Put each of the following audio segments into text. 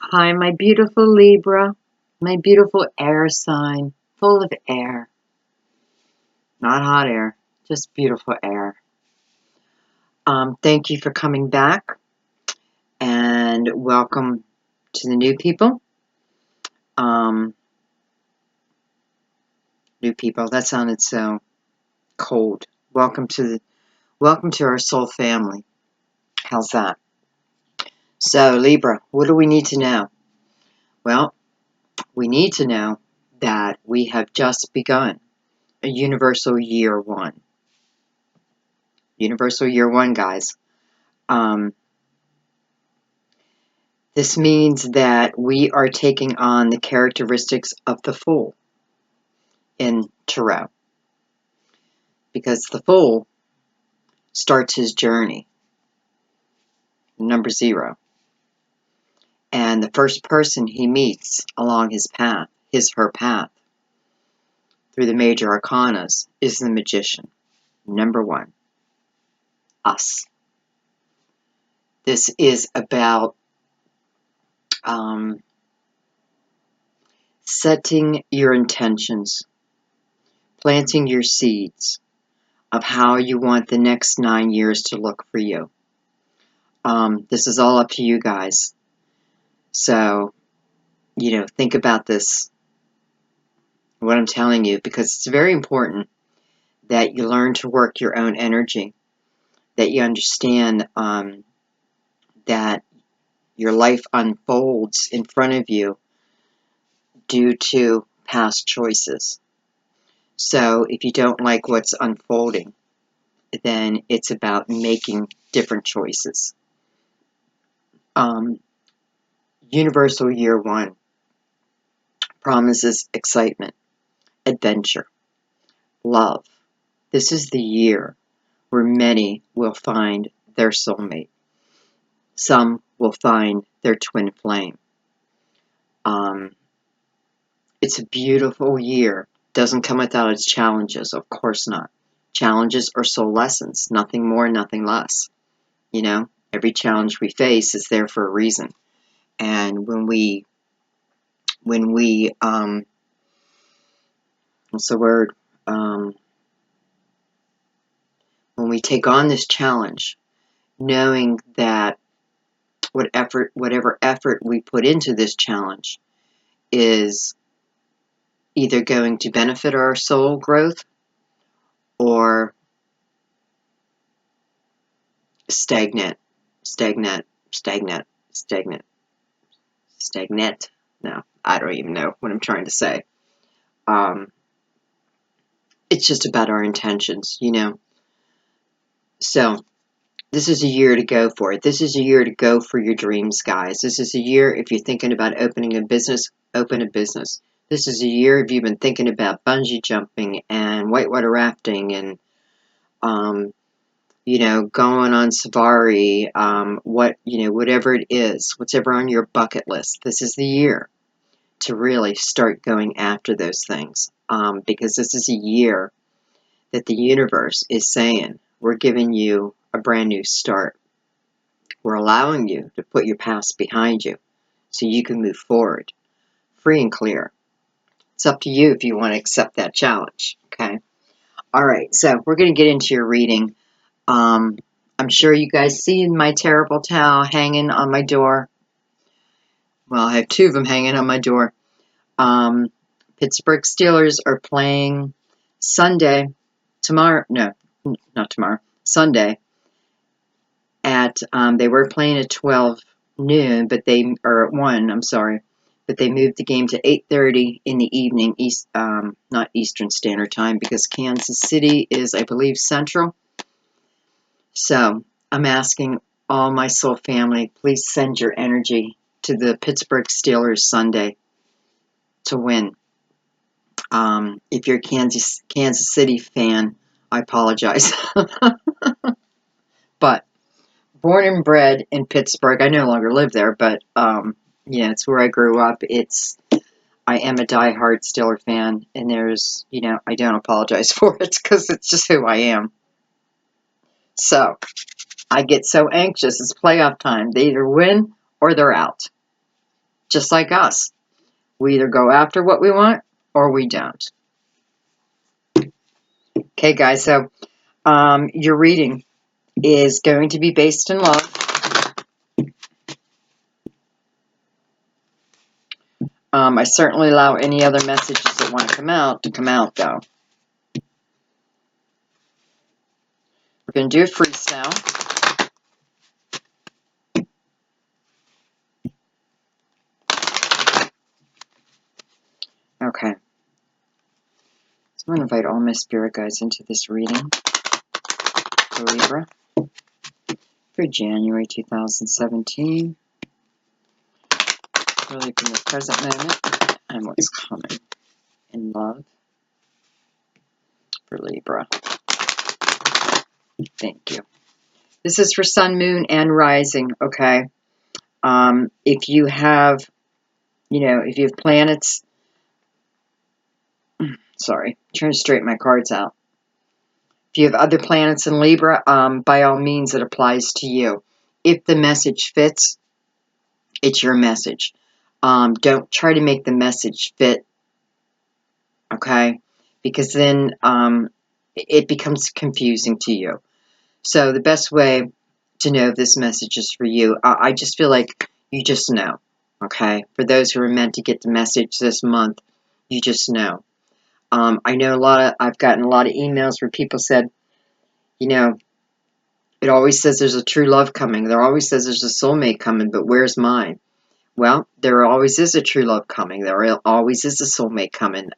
Hi, my beautiful Libra, my beautiful air sign, full of air. Not hot air, just beautiful air. Thank you for coming back, and welcome to the new people. New people, that sounded so cold. Welcome to our soul family. How's that? So, Libra, what do we need to know? Well, we need to know that we have just begun a universal year one. Universal year one, guys. This means that we are taking on the characteristics of the Fool in Tarot, because the Fool starts his journey, number 0, and the first person he meets along his path, her path, through the major arcanas is the Magician, number 1, us. This is about setting your intentions, planting your seeds of how you want the next 9 years to look for you. This is all up to you guys. So, think about this, what I'm telling you, because it's very important that you learn to work your own energy, that you understand that your life unfolds in front of you due to past choices. So if you don't like what's unfolding, then it's about making different choices. Universal year one promises excitement, adventure, love. This is the year where many will find their soulmate. Some will find their twin flame. It's a beautiful year. Doesn't come without its challenges, of course not. Challenges are soul lessons, nothing more, nothing less. Every challenge we face is there for a reason. And when we what's the word? When we take on this challenge, knowing that whatever effort we put into this challenge is either going to benefit our soul growth or stagnant. No, I don't even know what I'm trying to say. It's just about our intentions, So, this is a year to go for it. This is a year to go for your dreams, guys. This is a year, if you're thinking about opening a business, open a business. This is a year if you've been thinking about bungee jumping and whitewater rafting and, going on safari, whatever it is, whatever on your bucket list. This is the year to really start going after those things, because this is a year that the universe is saying, we're giving you a brand new start. We're allowing you to put your past behind you so you can move forward, free and clear. It's up to you if you want to accept that challenge, okay? All right, so we're going to get into your reading. I'm sure you guys see my terrible towel hanging on my door. Well, I have 2 of them hanging on my door. Pittsburgh Steelers are playing Sunday, Sunday at, they were playing at 12 noon, at 1, I'm sorry, but they moved the game to 8:30 in the evening, not Eastern Standard Time, because Kansas City is, I believe, Central. So I'm asking all my soul family, please send your energy to the Pittsburgh Steelers Sunday to win. If you're a Kansas City fan, I apologize. But born and bred in Pittsburgh, I no longer live there, but it's where I grew up. I am a diehard Steeler fan, and I don't apologize for it because it's just who I am. So I get so anxious. It's playoff time. They either win or they're out. just like us. We either go after what we want or we don't. Okay, guys, so your reading is going to be based in love. I certainly allow any other messages that want to come out, though. We're going to do a freestyle. Okay. So I'm going to invite all my spirit guides into this reading for Libra for January 2017. Really from the present moment and what's coming in love for Libra. Thank you. This is for Sun, Moon, and Rising, okay? If you have, if you have planets, sorry, I'm trying to straighten my cards out. If you have other planets in Libra, by all means, it applies to you. If the message fits, it's your message. Don't try to make the message fit, okay? Because then it becomes confusing to you. So the best way to know if this message is for you, I just feel like you just know, okay? For those who are meant to get the message this month, you just know. I know I've gotten a lot of emails where people said, it always says there's a true love coming. There always says there's a soulmate coming, but where's mine? Well, there always is a true love coming. There always is a soulmate coming.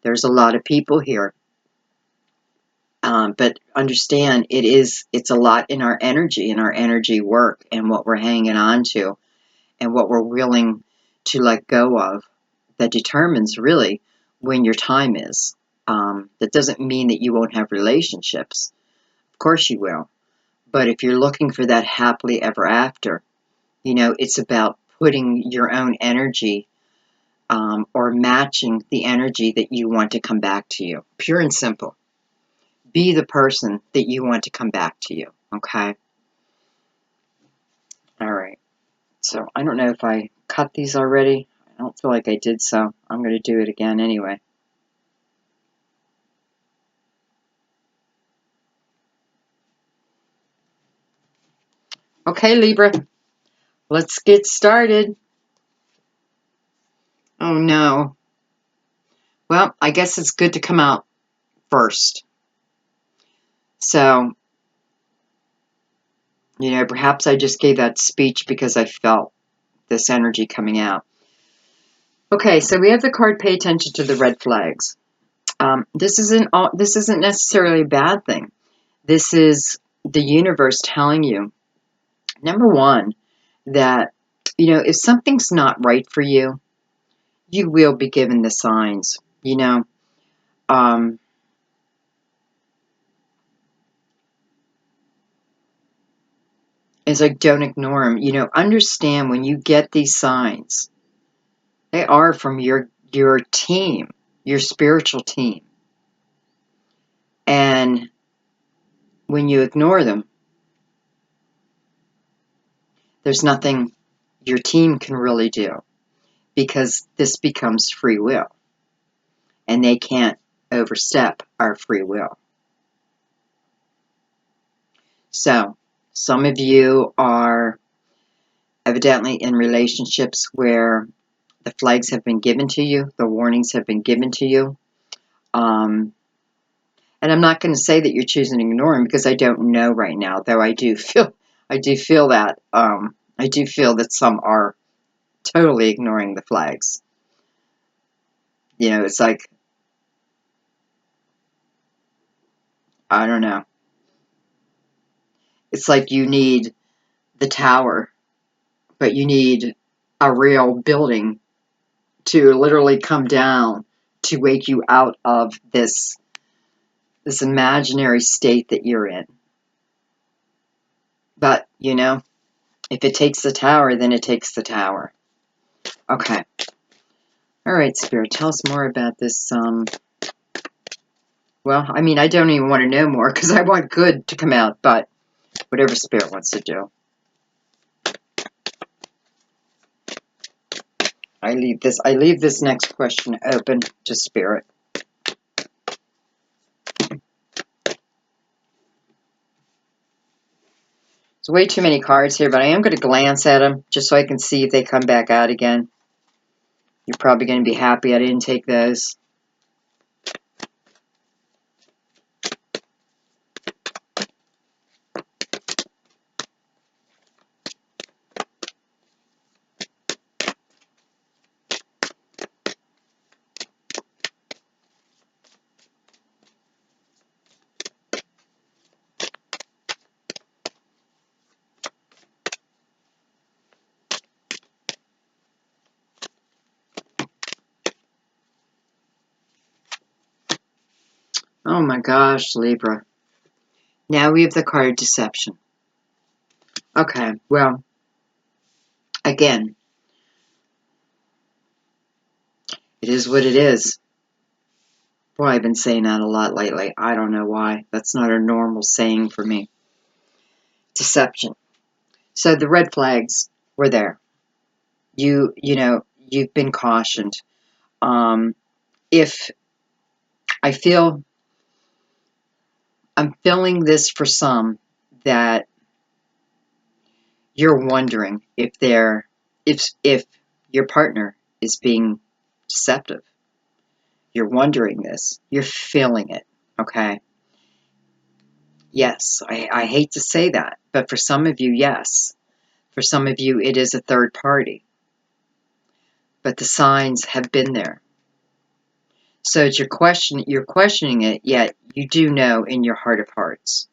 There's a lot of people here. But understand, it's a lot in our energy work, and what we're hanging on to, and what we're willing to let go of, that determines really when your time is. That doesn't mean that you won't have relationships. Of course you will. But if you're looking for that happily ever after, it's about putting your own energy or matching the energy that you want to come back to you. Pure and simple. Be the person that you want to come back to you, okay? All right. So I don't know if I cut these already. I don't feel like I did, so I'm going to do it again anyway. Okay, Libra. Let's get started. Oh, no. Well, I guess it's good to come out first. So, perhaps I just gave that speech because I felt this energy coming out. Okay, so we have the card, pay attention to the red flags. This isn't necessarily a bad thing. This is the universe telling you, number one, that, if something's not right for you, you will be given the signs, It's like, don't ignore them. Understand when you get these signs, they are from your team, your spiritual team. And when you ignore them, there's nothing your team can really do, because this becomes free will. And they can't overstep our free will. So, some of you are evidently in relationships where the flags have been given to you, the warnings have been given to you. And I'm not going to say that you're choosing to ignore them, because I don't know right now, though I do feel that I do feel that some are totally ignoring the flags. It's like, I don't know. It's like you need the tower, but you need a real building to literally come down to wake you out of this imaginary state that you're in. But, if it takes the tower, then it takes the tower. Okay. All right, Spirit, tell us more about this. Well, I mean, I don't even want to know more, because I want good to come out, but whatever Spirit wants to do. I leave this next question open to Spirit. There's way too many cards here, but I am going to glance at them just so I can see if they come back out again. You're probably going to be happy I didn't take those. Oh my gosh, Libra. Now we have the card Deception. Okay, well, again, it is what it is. Boy, I've been saying that a lot lately. I don't know why. That's not a normal saying for me. Deception. So the red flags were there. You know, you've been cautioned. If I'm feeling this for some, that you're wondering if your partner is being deceptive. You're wondering this. You're feeling it. Okay. Yes, I hate to say that, but for some of you, yes. For some of you, it is a third party. But the signs have been there. So you're questioning it, yet you do know in your heart of hearts.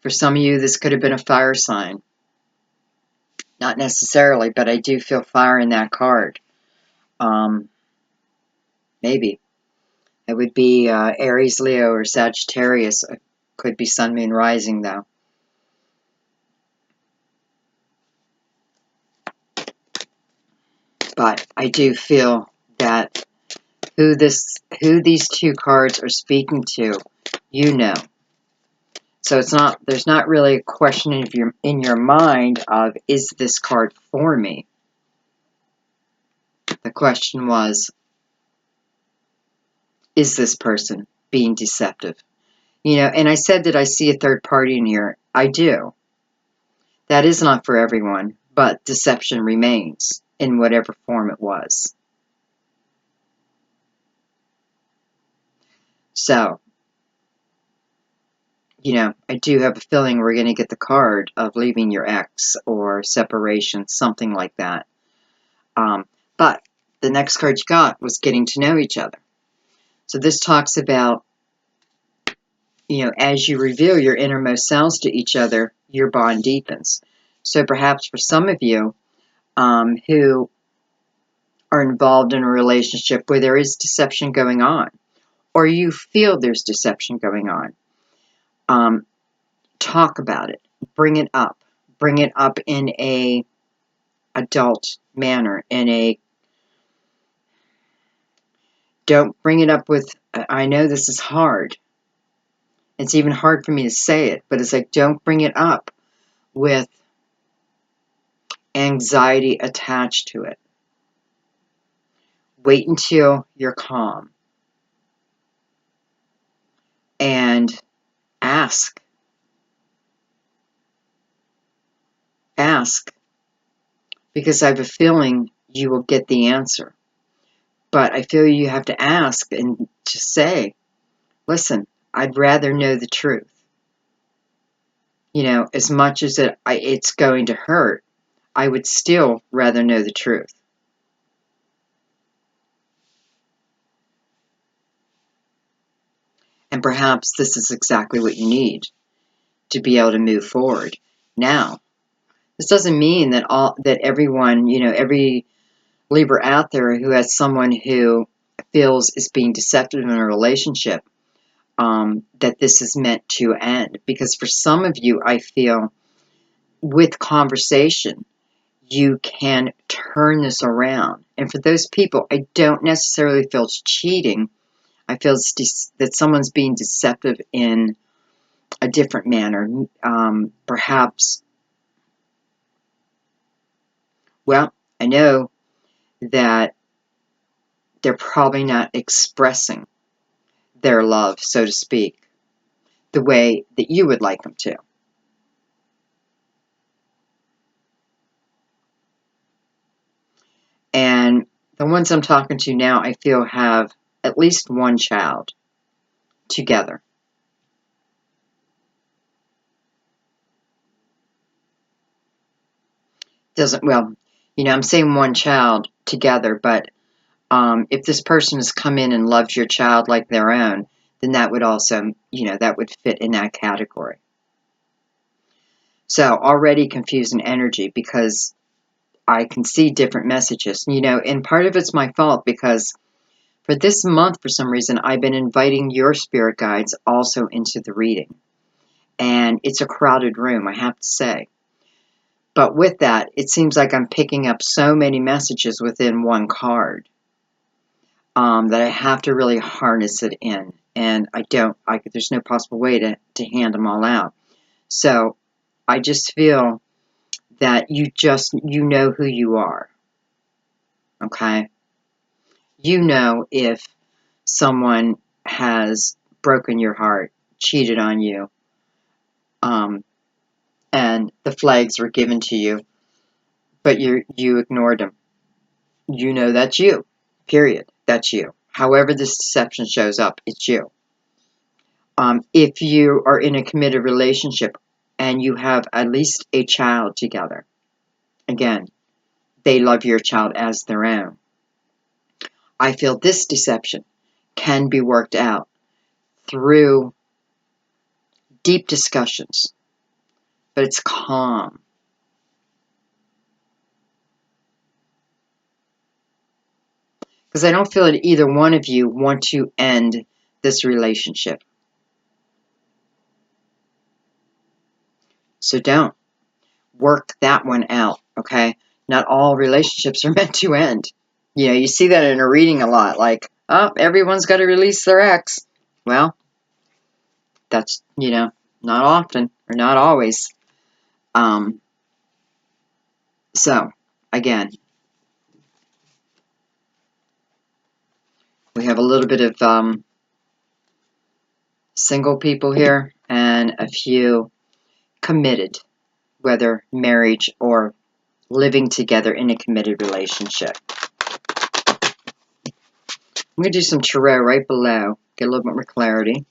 For some of you, this could have been a fire sign. Not necessarily, but I do feel fire in that card. Maybe. It would be Aries, Leo, or Sagittarius. It could be Sun, Moon, Rising, though. But I do feel that who these two cards are speaking to, you know. So there's not really a question in your mind of, is this card for me? The question was, is this person being deceptive? You know, and I said that I see a third party in here. I do. That is not for everyone, but deception remains in whatever form it was. So, you know, I do have a feeling we're going to get the card of leaving your ex or separation, something like that. But the next card you got was getting to know each other. So this talks about, you know, as you reveal your innermost selves to each other, your bond deepens. So perhaps for some of you who are involved in a relationship where there is deception going on, or you feel there's deception going on, talk about it. Bring it up. Bring it up in a adult manner. Don't bring it up with, I know this is hard. It's even hard for me to say it, but it's like, don't bring it up with anxiety attached to it. Wait until you're calm and ask. Ask, because I have a feeling you will get the answer. But I feel you have to ask and just say, listen, I'd rather know the truth. You know, as much as it's going to hurt, I would still rather know the truth. And perhaps this is exactly what you need to be able to move forward. Now, this doesn't mean that everyone, you know, every Libra out there who has someone who feels is being deceptive in a relationship, that this is meant to end. Because for some of you, I feel with conversation, you can turn this around. And for those people, I don't necessarily feel it's cheating. I feel that someone's being deceptive in a different manner. Perhaps, well, I know that they're probably not expressing their love, so to speak, the way that you would like them to. And the ones I'm talking to now, I feel have at least one child together. Doesn't, well, I'm saying one child together, but if this person has come in and loves your child like their own, then that would also, that would fit in that category. So already confusing energy because I can see different messages, and part of it's my fault because for this month, for some reason, I've been inviting your spirit guides also into the reading. And it's a crowded room, I have to say. But with that, it seems like I'm picking up so many messages within one card that I have to really harness it in. And there's no possible way to hand them all out. So I just feel that you know who you are. Okay? You know if someone has broken your heart, cheated on you, and the flags were given to you, but you ignored them. You know that's you. Period. That's you. However this deception shows up, it's you. If you are in a committed relationship and you have at least a child together, again, they love your child as their own. I feel this deception can be worked out through deep discussions, but it's calm. Because I don't feel that either one of you want to end this relationship. So don't. Work that one out, okay? Not all relationships are meant to end. You see that in a reading a lot, like, oh, everyone's got to release their ex. Well, that's, not often, or not always. So, again, we have a little bit of single people here, and a few committed, whether marriage or living together in a committed relationship. I'm going to do some tarot right below, get a little bit more clarity.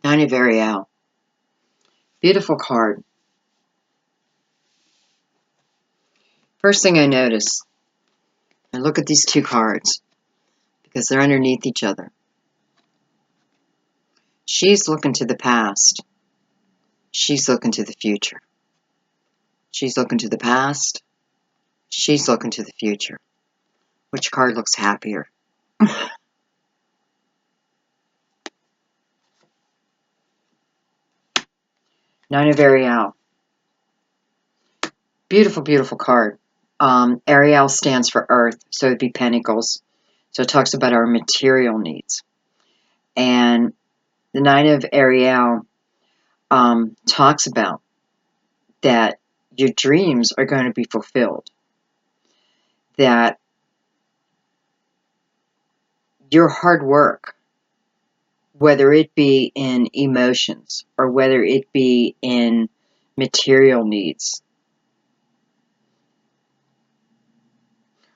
Nine of Ariel. Beautiful card. First thing I notice, I look at these two cards because they're underneath each other. She's looking to the past. She's looking to the future. She's looking to the past. She's looking to the future. Which card looks happier? Nine of Ariel. Beautiful, beautiful card. Ariel stands for Earth, so it'd be Pentacles. So it talks about our material needs. And the Nine of Ariel talks about that your dreams are going to be fulfilled. That your hard work, whether it be in emotions or whether it be in material needs,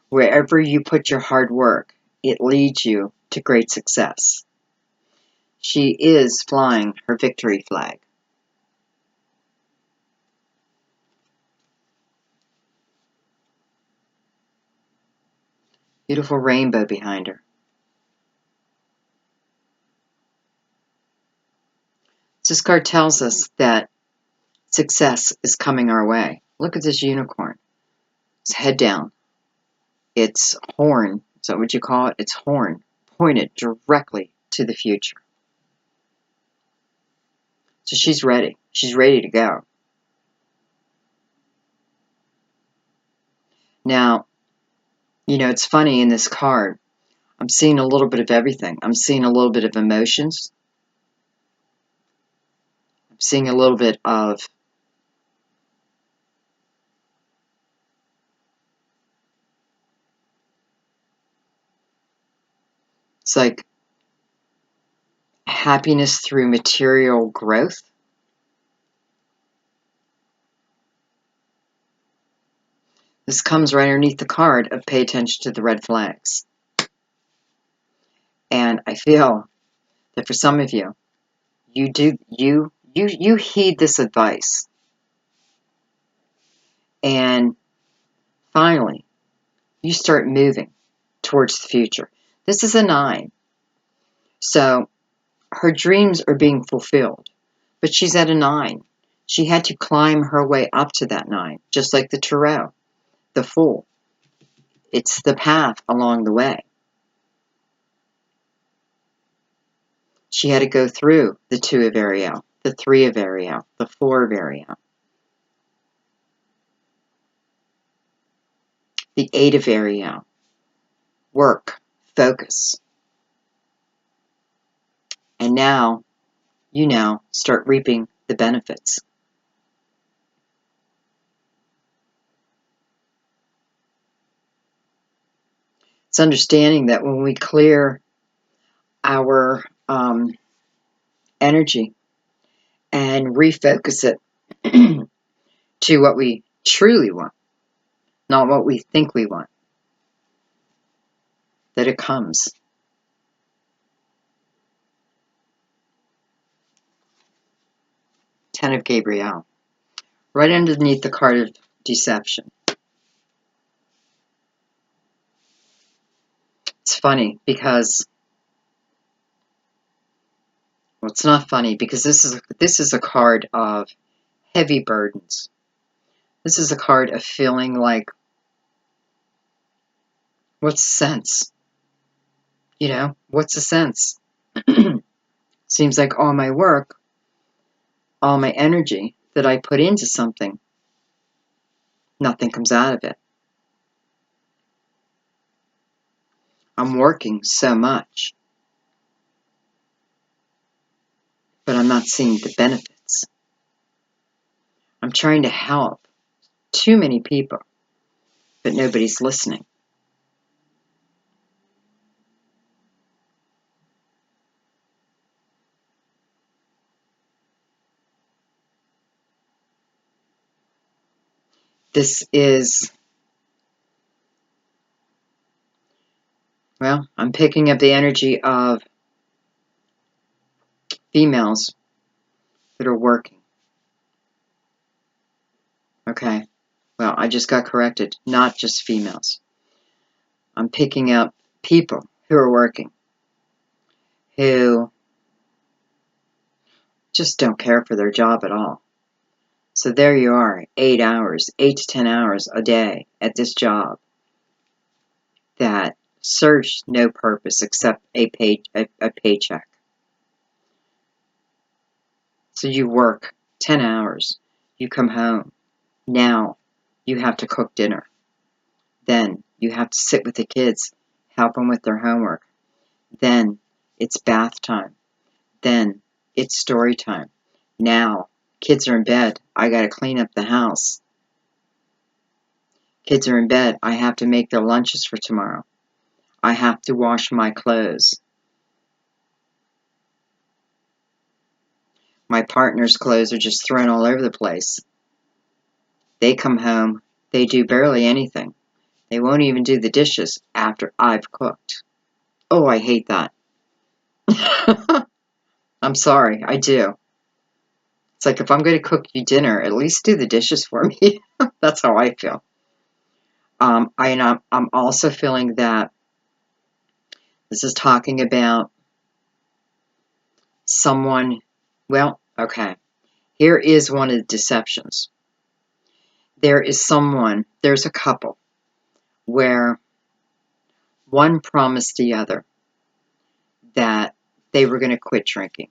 wherever you put your hard work, it leads you to great success. She is flying her victory flag. Beautiful rainbow behind her. This card tells us that success is coming our way. Look at this unicorn. It's head down. Its horn, is that what you call it? Its horn pointed directly to the future. So she's ready. She's ready to go. Now, you know, it's funny in this card. I'm seeing a little bit of everything. I'm seeing a little bit of emotions. I'm seeing a little bit of it's like happiness through material growth. This comes right underneath the card of pay attention to the red flags. And I feel that for some of you, you heed this advice. And finally, you start moving towards the future. This is a 9. So her dreams are being fulfilled, but she's at a 9. She had to climb her way up to that 9, just like the Tarot, the Fool. It's the path along the way. She had to go through the 2 of Ariel, the 3 of Ariel, the 4 of Ariel, the 8 of Ariel. Work, focus. And now, you now start reaping the benefits. It's understanding that when we clear our energy and refocus it to what we truly want, not what we think we want, that it comes. Ten of Gabriel. Right underneath the card of deception. It's funny because, well, it's not funny because this is a card of heavy burdens. This is a card of feeling like, what's the sense? You know, what's the sense? Seems like all my work, all my energy that I put into something, nothing comes out of it. I'm working so much, but I'm not seeing the benefits. I'm trying to help too many people, but nobody's listening. This is, well, I'm picking up the energy of females that are working. Okay, well, I just got corrected. Not just females. I'm picking up people who are working, who just don't care for their job at all. So there you are, 8 hours, 8 to 10 hours a day at this job that serves no purpose except a paycheck. So you work 10 hours, you come home, now you have to cook dinner. Then you have to sit with the kids, help them with their homework. Then it's bath time. Then it's story time. Now kids are in bed, I gotta clean up the house. Kids are in bed, I have to make their lunches for tomorrow. I have to wash my clothes. My partner's clothes are just thrown all over the place. They come home, they do barely anything. They won't even do the dishes after I've cooked. Oh, I hate that. I'm sorry, I do. It's like if I'm going to cook you dinner, at least do the dishes for me. That's how I feel. I'm also feeling that this is talking about someone, well, okay, here is one of the deceptions. There's a couple where one promised the other that they were going to quit drinking.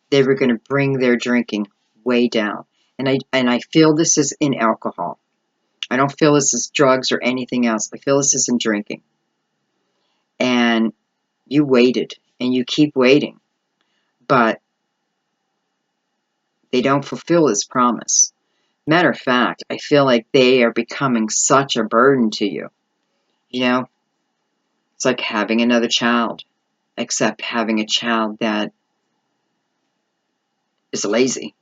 They were going to bring their drinking way down. And I feel this is in alcohol. I don't feel this is drugs or anything else. I feel this is in drinking. And you waited, and you keep waiting, but they don't fulfill this promise. Matter of fact, I feel like they are becoming such a burden to you. You know, it's like having another child, except having a child that is lazy.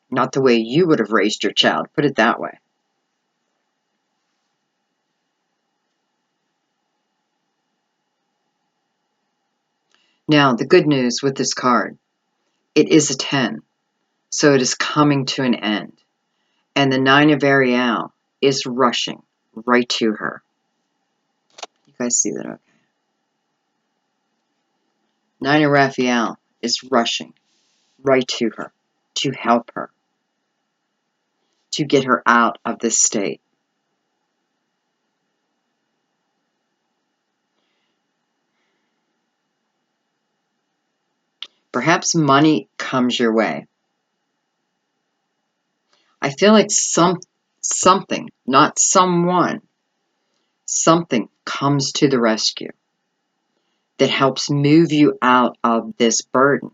Not the way you would have raised your child, put it that way. Now, the good news with this card, it is a 10, so it is coming to an end. And the 9 of Ariel is rushing right to her. You guys see that? Okay. 9 of Raphael is rushing right to her to help her, to get her out of this state. Perhaps money comes your way. I feel like something, not someone, something comes to the rescue that helps move you out of this burden.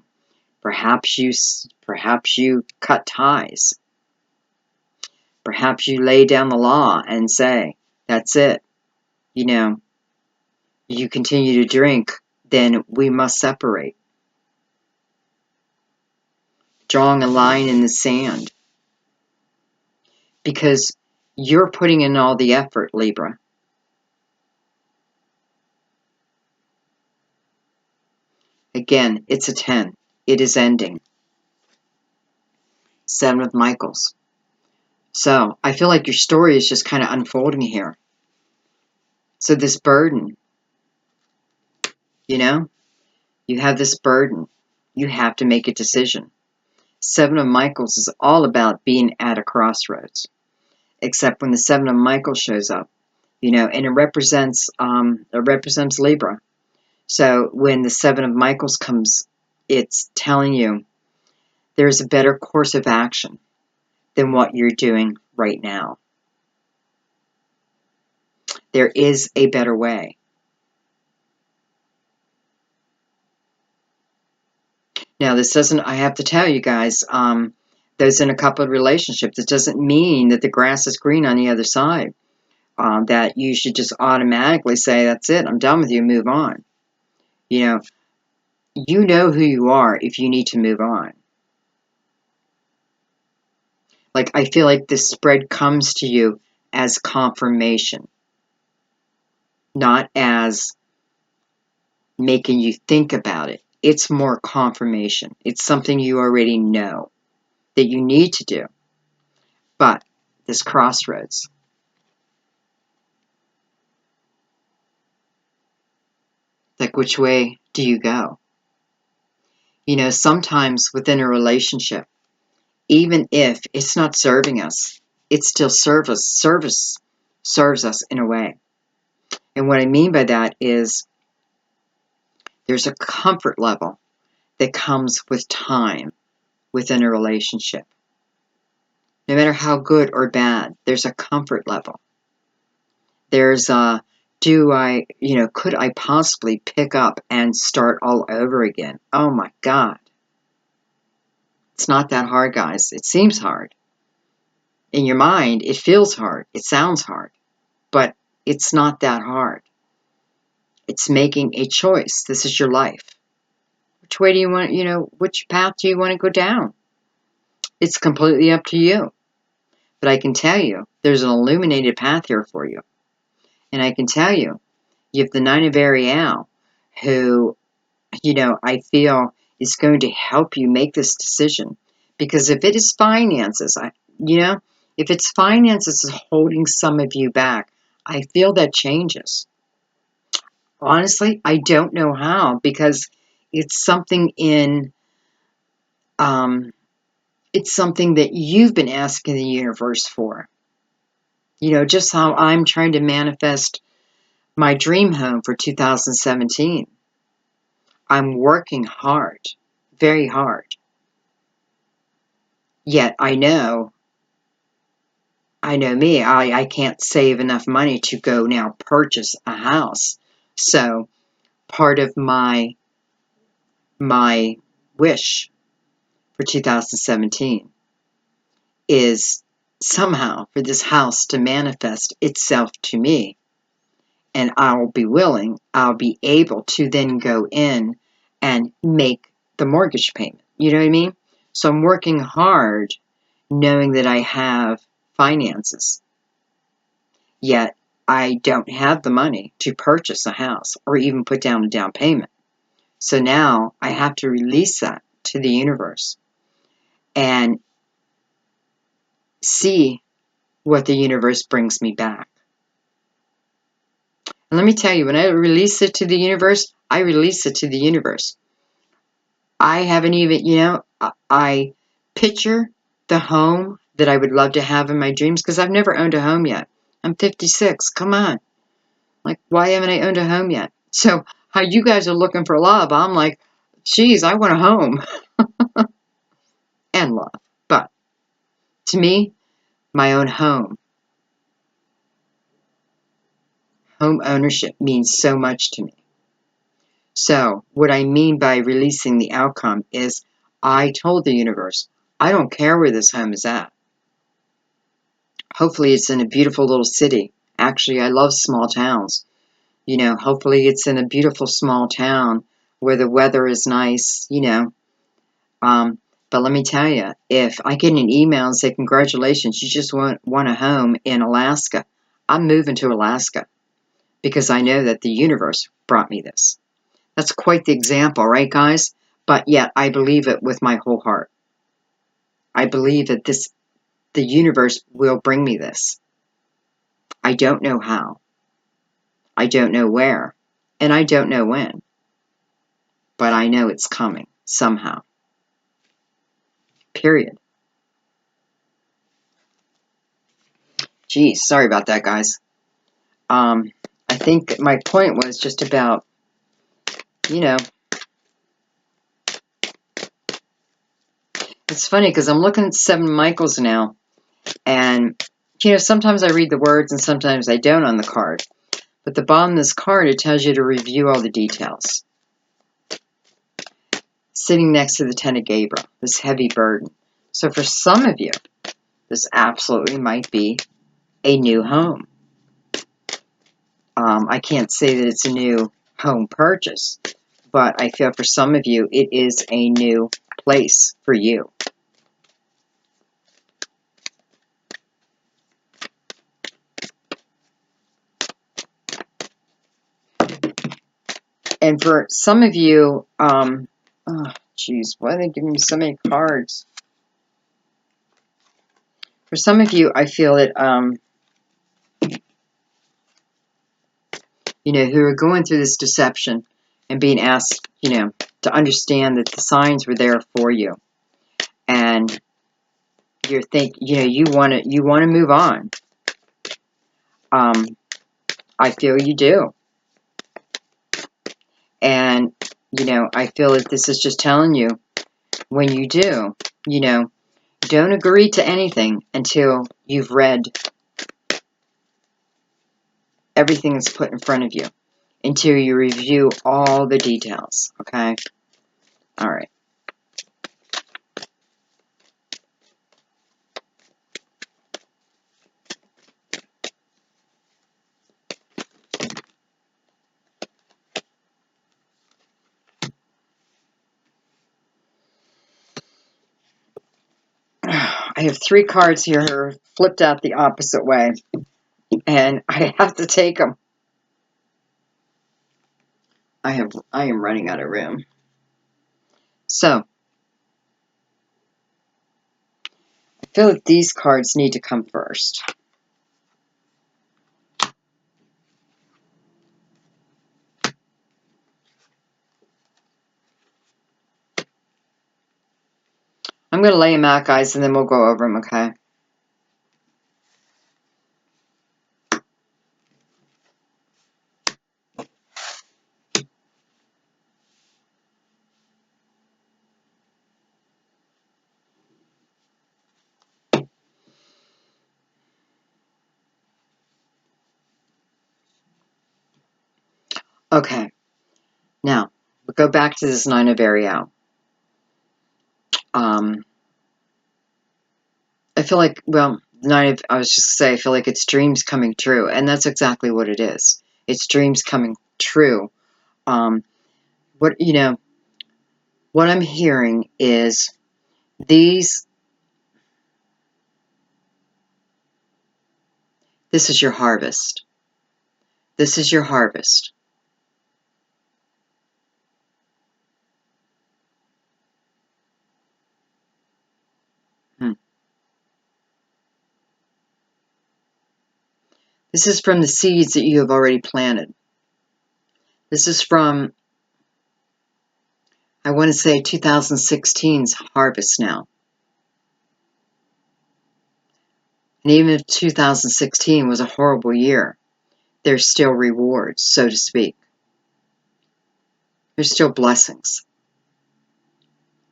Perhaps you cut ties. Perhaps you lay down the law and say, that's it. You know, you continue to drink, then we must separate. Drawing a line in the sand. Because you're putting in all the effort, Libra. Again, it's a 10. It is ending. 7 of Michaels. So I feel like your story is just kind of unfolding here. So this burden, you know, you have this burden. You have to make a decision. 7 of Michaels is all about being at a crossroads. Except when the 7 of Michaels shows up, you know, and it represents Libra. So when the 7 of Michaels comes, it's telling you there's a better course of action than what you're doing right now. There is a better way. Now, this doesn't, I have to tell you guys, those in a coupled relationship, this doesn't mean that the grass is green on the other side. That you should just automatically say, that's it, I'm done with you, move on. You know who you are if you need to move on. Like, I feel like this spread comes to you as confirmation, not as making you think about it. It's more confirmation. It's something you already know that you need to do. But this crossroads, like, which way do you go? You know, sometimes within a relationship, even if it's not serving us, it still serves us in a way. And what I mean by that is there's a comfort level that comes with time within a relationship. No matter how good or bad, there's a comfort level. There's a, could I possibly pick up and start all over again? Oh my God. It's not that hard, guys. It seems hard. In your mind, it feels hard. It sounds hard. But it's not that hard. It's making a choice. This is your life. Which way do you want, which path do you want to go down? It's completely up to you. But I can tell you, there's an illuminated path here for you. And I can tell you, you have the 9 of Ariel, who, I feel is going to help you make this decision. Because if it is finances, If it's finances is holding some of you back, I feel that changes. Honestly, I don't know how, because it's something in, um, it's something that you've been asking the universe for. You know, just how I'm trying to manifest my dream home for 2017. I'm working hard, very hard. Yet I know me, I can't save enough money to go now purchase a house. So part of my wish for 2017 is somehow for this house to manifest itself to me. And I'll be able to then go in and make the mortgage payment. You know what I mean? So I'm working hard knowing that I have finances. Yet I don't have the money to purchase a house or even put down a down payment. So now I have to release that to the universe and see what the universe brings me back. And let me tell you, when I release it to the universe, I release it to the universe. I haven't even, I picture the home that I would love to have in my dreams, because I've never owned a home yet. I'm 56. Come on. Like, why haven't I owned a home yet? So how you guys are looking for love, I'm like, geez, I want a home and love. But to me, my own home ownership means so much to me. So what I mean by releasing the outcome is I told the universe, I don't care where this home is at. Hopefully it's in a beautiful little city. Actually, I love small towns. You know, hopefully it's in a beautiful small town where the weather is nice, But let me tell you, if I get an email and say, congratulations, you just won a home in Alaska, I'm moving to Alaska because I know that the universe brought me this. That's quite the example, right, guys? But yet I believe it with my whole heart. I believe that the universe will bring me this. I don't know how. I don't know where. And I don't know when. But I know it's coming somehow. Period. Geez, sorry about that, guys. I think my point was just about, it's funny because I'm looking at 7 Michaels now, and, sometimes I read the words and sometimes I don't on the card. But the bottom of this card, it tells you to review all the details. Sitting next to the 10 of Gabriel, this heavy burden. So for some of you, this absolutely might be a new home. I can't say that it's a new home purchase, but I feel for some of you, it is a new place for you. And for some of you, oh, geez, why are they giving me so many cards? For some of you, I feel that, who are going through this deception and being asked, to understand that the signs were there for you. And you want to move on. I feel you do. And, I feel that this is just telling you, when you do, don't agree to anything until you've read everything that's put in front of you, until you review all the details, okay? All right. I have 3 cards here flipped out the opposite way, and I have to take them. I am running out of room. So, I feel that these cards need to come first. I'm going to lay them out, guys, and then we'll go over them, okay? Okay. Now, we'll go back to this Nine of Ariel. I feel like, well, I was just say, I feel like it's dreams coming true, and that's exactly what it is. It's dreams coming true. What I'm hearing is this is your harvest. This is your harvest. This is from the seeds that you have already planted. This is from, I want to say, 2016's harvest now. And even if 2016 was a horrible year, there's still rewards, so to speak. There's still blessings.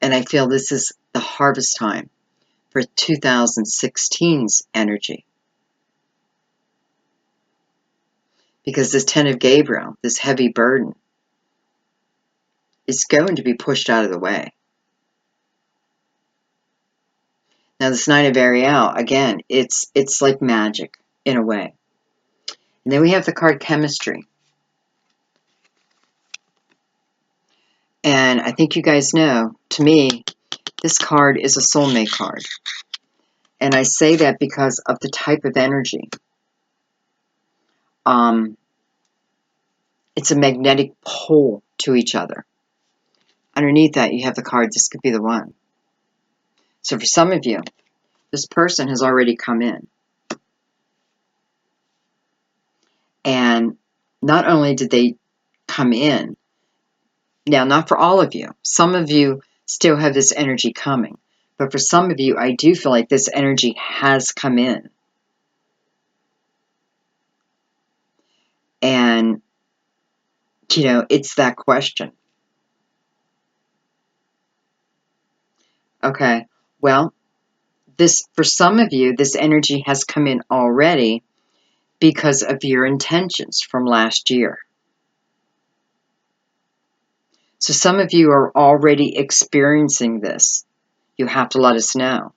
And I feel this is the harvest time for 2016's energy. Because this 10 of Gabriel, this heavy burden, is going to be pushed out of the way. Now this Nine of Ariel, again, it's like magic in a way. And then we have the card Chemistry. And I think you guys know, to me, this card is a soulmate card. And I say that because of the type of energy. It's a magnetic pull to each other. Underneath that, you have the card, this could be the one. So for some of you, this person has already come in. And not only did they come in, now not for all of you, some of you still have this energy coming. But for some of you, I do feel like this energy has come in. And, it's that question. Okay, well, for some of you, this energy has come in already because of your intentions from last year. So some of you are already experiencing this. You have to let us know.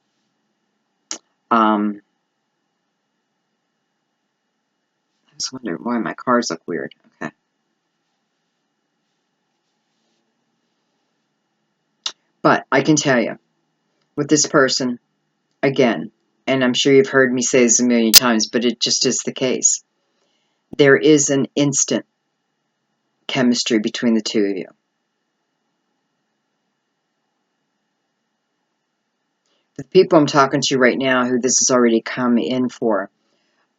I was wondering why my cards look weird. Okay. But I can tell you, with this person, again, and I'm sure you've heard me say this a million times, but it just is the case. There is an instant chemistry between the two of you. The people I'm talking to right now who this has already come in for,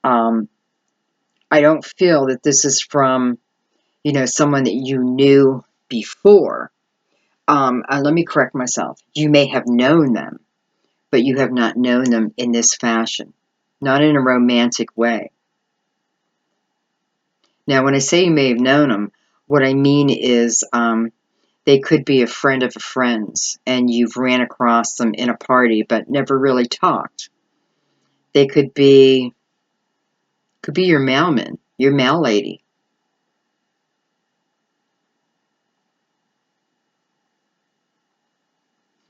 I don't feel that this is from, someone that you knew before. Let me correct myself. You may have known them, but you have not known them in this fashion, not in a romantic way. Now, when I say you may have known them, what I mean is they could be a friend of a friend's, and you've ran across them in a party, but never really talked. They could be your mailman, your mail lady.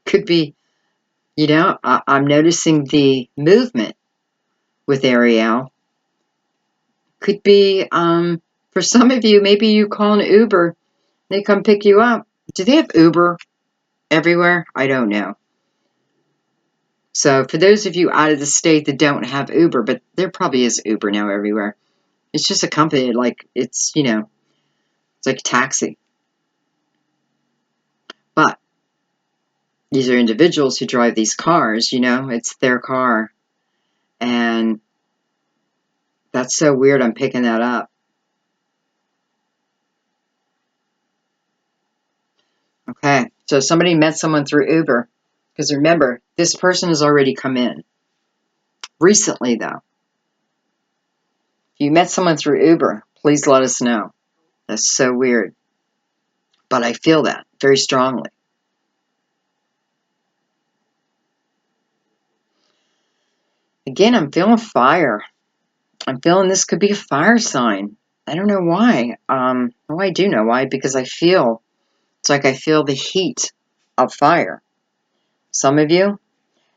Could be, I'm noticing the movement with Ariel. Could be, for some of you, maybe you call an Uber, they come pick you up. Do they have Uber everywhere? I don't know. So for those of you out of the state that don't have Uber, but there probably is Uber now everywhere. It's just a company, like it's, it's like a taxi. But These are individuals who drive these cars, you know, it's their car. And that's so weird I'm picking that up. Okay, so somebody met someone through Uber. Because remember, this person has already come in. Recently, though. If you met someone through Uber, please let us know. That's so weird. But I feel that very strongly. Again, I'm feeling fire. I'm feeling this could be a fire sign. I don't know why. Well, I do know why, because it's like I feel the heat of fire. Some of you,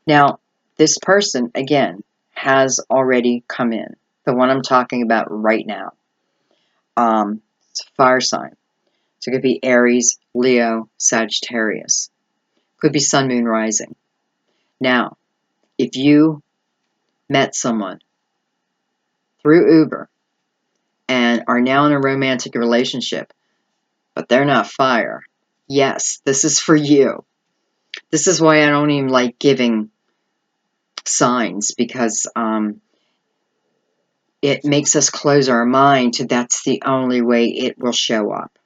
now, this person, again, has already come in. The one I'm talking about right now. It's a fire sign. So it could be Aries, Leo, Sagittarius. Could be Sun, Moon, Rising. Now, if you met someone through Uber and are now in a romantic relationship, but they're not fire, yes, this is for you. This is why I don't even like giving signs, because it makes us close our mind to that's the only way it will show up.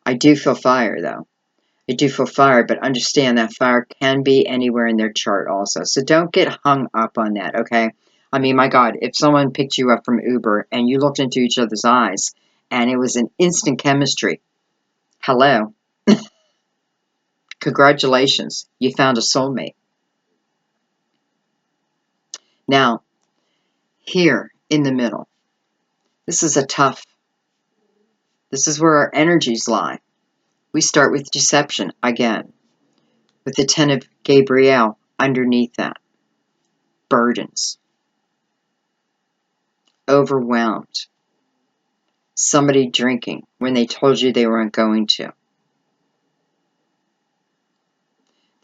I do feel fire, though. I do feel fire, but understand that fire can be anywhere in their chart also. So don't get hung up on that, okay? I mean, my God, if someone picked you up from Uber and you looked into each other's eyes and it was an instant chemistry, hello. Congratulations, you found a soulmate. Now, here in the middle, this is this is where our energies lie. We start with deception again, with the 10 of Gabriel underneath that. Burdens. Overwhelmed. Somebody drinking when they told you they weren't going to.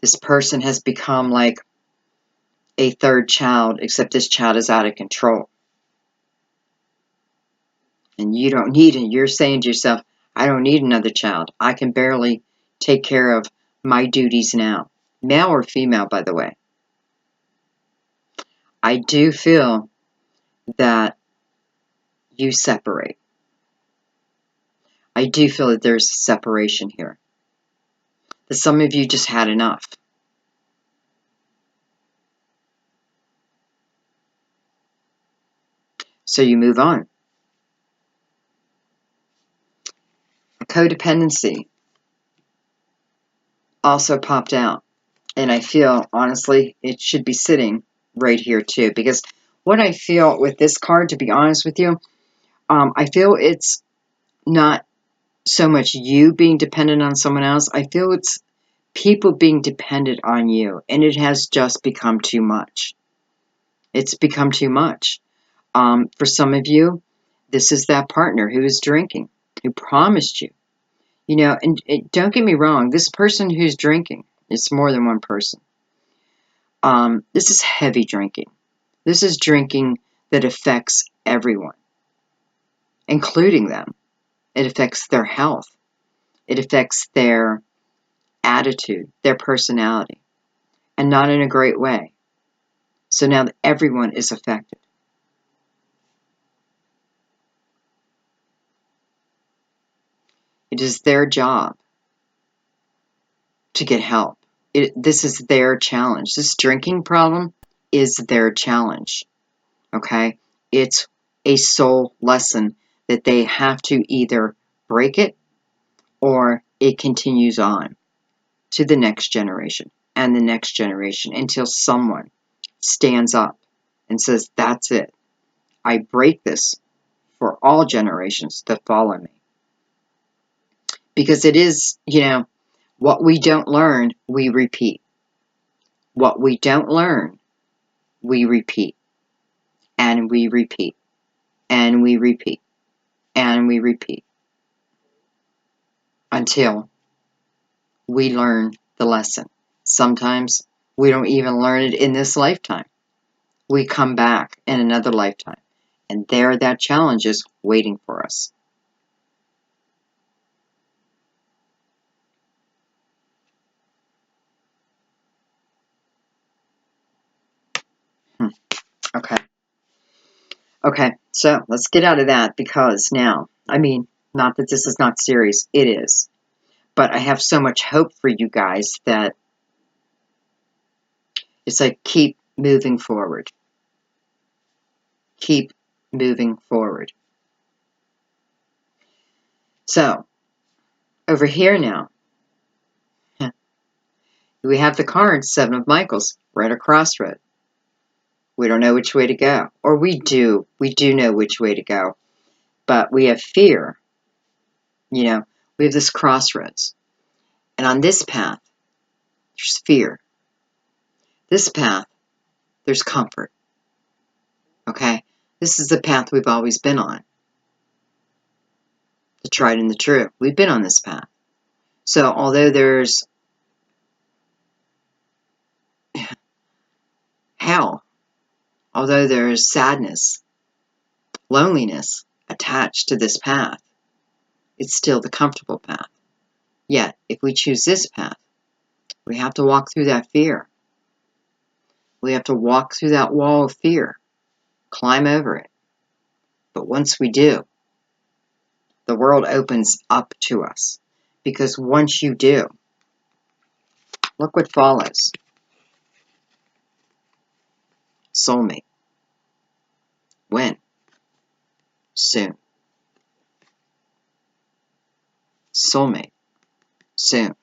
This person has become like a third child, except this child is out of control. And you don't need it. You're saying to yourself, I don't need another child. I can barely take care of my duties now. Male or female, by the way. I do feel that you separate. I do feel that there's a separation here. That some of you just had enough. So you move on. Codependency also popped out. And I feel, honestly, it should be sitting right here too. Because what I feel with this card, to be honest with you, I feel it's not so much you being dependent on someone else. I feel it's people being dependent on you. And it has just become too much. It's become too much. For some of you, this is that partner who is drinking, who promised you. You know, and don't get me wrong, this person who's drinking, it's more than one person. This is heavy drinking. This is drinking that affects everyone, including them. It affects their health. It affects their attitude, their personality, and not in a great way. So now everyone is affected. It is their job to get help. This is their challenge. This drinking problem is their challenge. Okay? It's a soul lesson that they have to either break it or it continues on to the next generation and the next generation until someone stands up and says, that's it. I break this for all generations that follow me. Because it is, you know, what we don't learn, we repeat. What we don't learn, we repeat. And we repeat. And we repeat. And we repeat. Until we learn the lesson. Sometimes we don't even learn it in this lifetime. We come back in another lifetime. And there that challenge is waiting for us. Okay. Okay, so let's get out of that because now, I mean, not that this is not serious, it is. But I have so much hope for you guys that it's like keep moving forward. Keep moving forward. So, over here now, we have the cards, Seven of Michaels. We're at a crossroad. We don't know which way to go. Or we do. We do know which way to go. But we have fear. You know, we have this crossroads. And on this path, there's fear. This path, there's comfort. Okay? This is the path we've always been on. The tried and the true. We've been on this path. So although there's hell, although there's sadness, loneliness attached to this path, it's still the comfortable path. Yet, if we choose this path, we have to walk through that fear. We have to walk through that wall of fear, climb over it. But once we do, the world opens up to us. Because once you do, look what follows. Soulmate. When? Soon. Soulmate. Soon.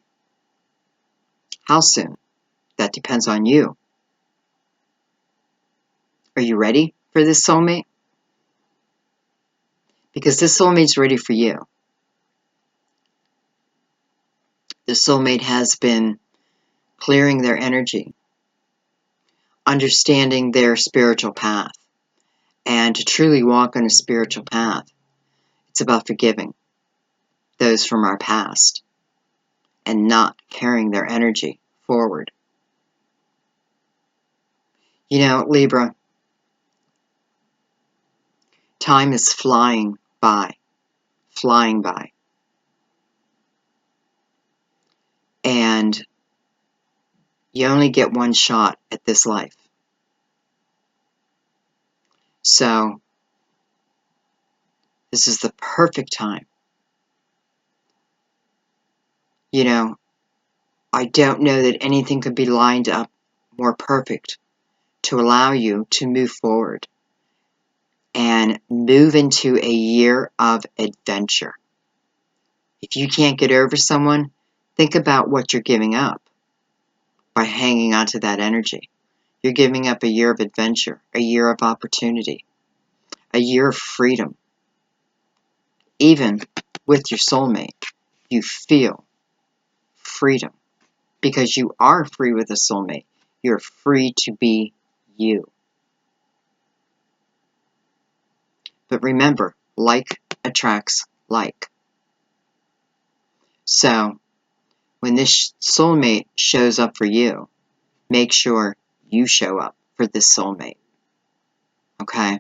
How soon? That depends on you. Are you ready for this soulmate? Because this soulmate's ready for you. This soulmate has been clearing their energy, understanding their spiritual path. And to truly walk on a spiritual path, it's about forgiving those from our past and not carrying their energy forward. You know, Libra, time is flying by. Flying by. And you only get one shot at this life. So, this is the perfect time. You know, I don't know that anything could be lined up more perfect to allow you to move forward and move into a year of adventure. If you can't get over someone, think about what you're giving up by hanging on to that energy. You're giving up a year of adventure, a year of opportunity, a year of freedom. Even with your soulmate, you feel freedom because you are free with a soulmate. You're free to be you. But remember, like attracts like. So, when this soulmate shows up for you, make sure you show up for this soulmate. Okay?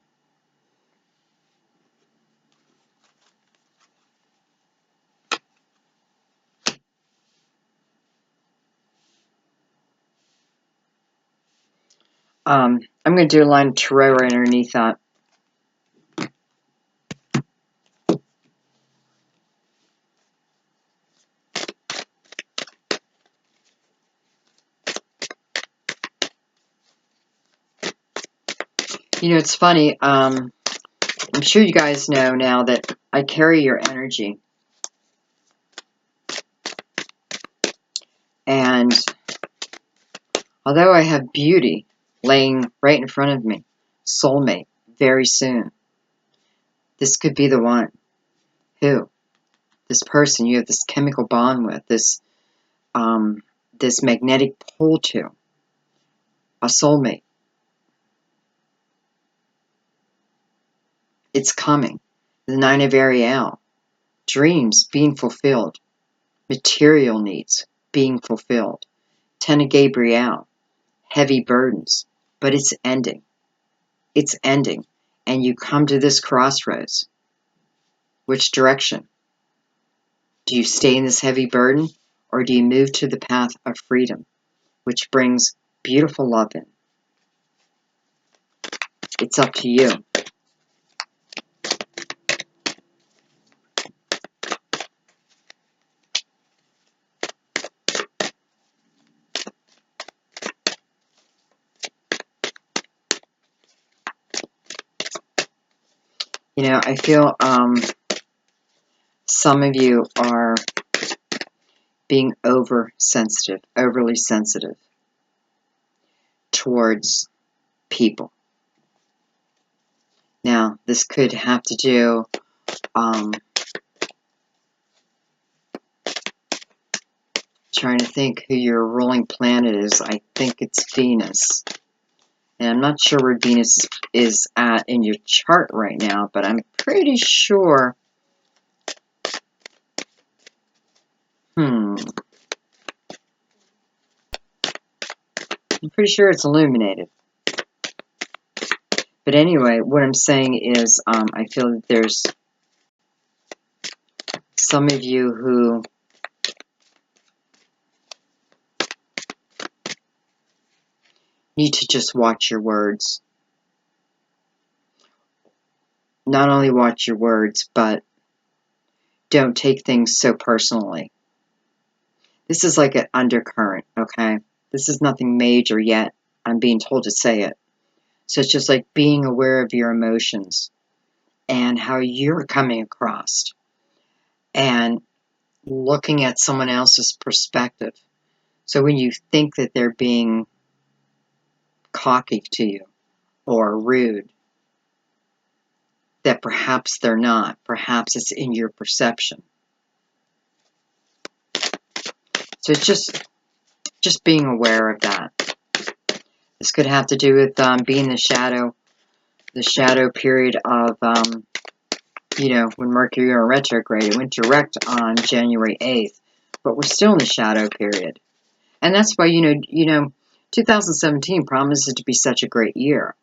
I'm going to do a line of tarot right underneath that. You know, it's funny. I'm sure you guys know now that I carry your energy. And although I have beauty laying right in front of me, soulmate, very soon, this could be the one. Who? This person you have this chemical bond with, this magnetic pull to, a soulmate. It's coming. The Nine of Ariel. Dreams being fulfilled. Material needs being fulfilled. Ten of Gabriel. Heavy burdens. But it's ending. It's ending. And you come to this crossroads. Which direction? Do you stay in this heavy burden? Or do you move to the path of freedom? Which brings beautiful love in. It's up to you. You know, I feel some of you are being overly sensitive towards people. Now, this could have to do, trying to think who your ruling planet is. I think it's Venus. And I'm not sure where Venus is at in your chart right now, but I'm pretty sure. I'm pretty sure it's illuminated. But anyway, what I'm saying is, I feel that there's some of you who need to just watch your words. Not only watch your words, but don't take things so personally. This is like an undercurrent, okay? This is nothing major yet. I'm being told to say it. So it's just like being aware of your emotions and how you're coming across and looking at someone else's perspective. So when you think that they're being cocky to you or rude, that perhaps they're not. Perhaps it's in your perception. So it's just being aware of that. This could have to do with being the shadow period of, you know, when Mercury went retrograde. It went direct on January 8th, but we're still in the shadow period. And that's why, you know, 2017 promises to be such a great year.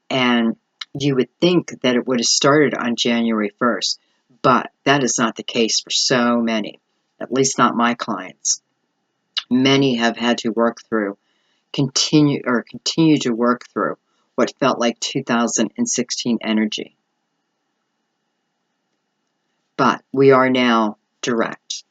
And you would think that it would have started on January 1st, but that is not the case for so many, at least not my clients. Many have had to continue to work through what felt like 2016 energy. But we are now direct.